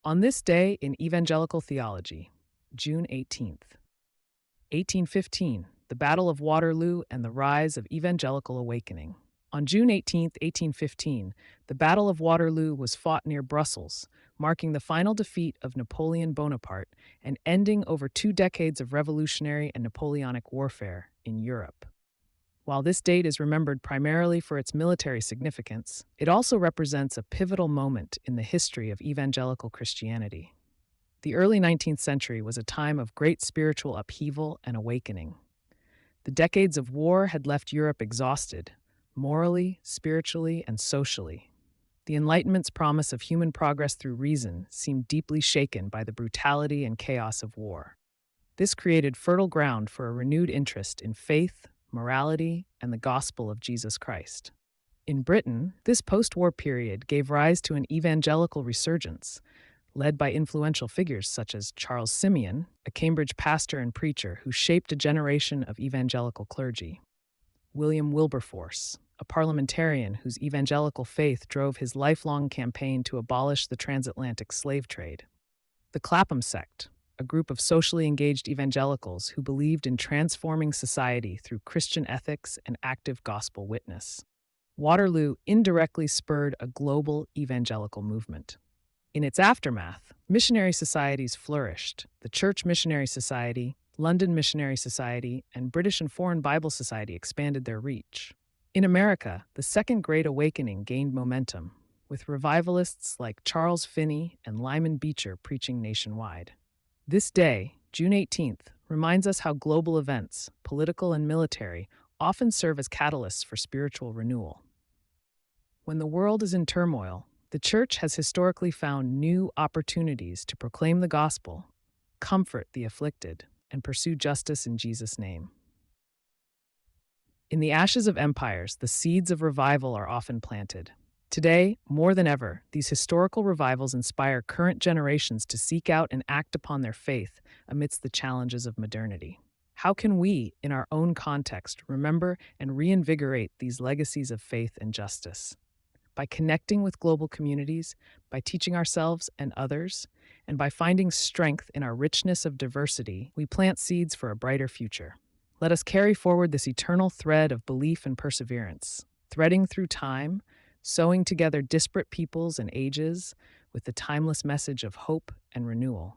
On this day in Evangelical Theology, June 18th, 1815, the Battle of Waterloo and the Rise of Evangelical Awakening. On June 18th, 1815, the Battle of Waterloo was fought near Brussels, marking the final defeat of Napoleon Bonaparte and ending over 2 decades of revolutionary and Napoleonic warfare in Europe. While this date is remembered primarily for its military significance, it also represents a pivotal moment in the history of evangelical Christianity. The early 19th century was a time of great spiritual upheaval and awakening. The decades of war had left Europe exhausted, morally, spiritually, and socially. The Enlightenment's promise of human progress through reason seemed deeply shaken by the brutality and chaos of war. This created fertile ground for a renewed interest in faith, morality, and the gospel of Jesus Christ. In Britain, this post-war period gave rise to an evangelical resurgence, led by influential figures such as Charles Simeon, a Cambridge pastor and preacher who shaped a generation of evangelical clergy; William Wilberforce, a parliamentarian whose evangelical faith drove his lifelong campaign to abolish the transatlantic slave trade; the Clapham Sect, a group of socially engaged evangelicals who believed in transforming society through Christian ethics and active gospel witness. Waterloo indirectly spurred a global evangelical movement. In its aftermath, missionary societies flourished. The Church Missionary Society, London Missionary Society, and British and Foreign Bible Society expanded their reach. In America, the Second Great Awakening gained momentum, with revivalists like Charles Finney and Lyman Beecher preaching nationwide. This day, June 18th, reminds us how global events, political and military, often serve as catalysts for spiritual renewal. When the world is in turmoil, the Church has historically found new opportunities to proclaim the gospel, comfort the afflicted, and pursue justice in Jesus' name. In the ashes of empires, the seeds of revival are often planted. Today, more than ever, these historical revivals inspire current generations to seek out and act upon their faith amidst the challenges of modernity. How can we, in our own context, remember and reinvigorate these legacies of faith and justice? By connecting with global communities, by teaching ourselves and others, and by finding strength in our richness of diversity, we plant seeds for a brighter future. Let us carry forward this eternal thread of belief and perseverance, threading through time, sewing together disparate peoples and ages with the timeless message of hope and renewal.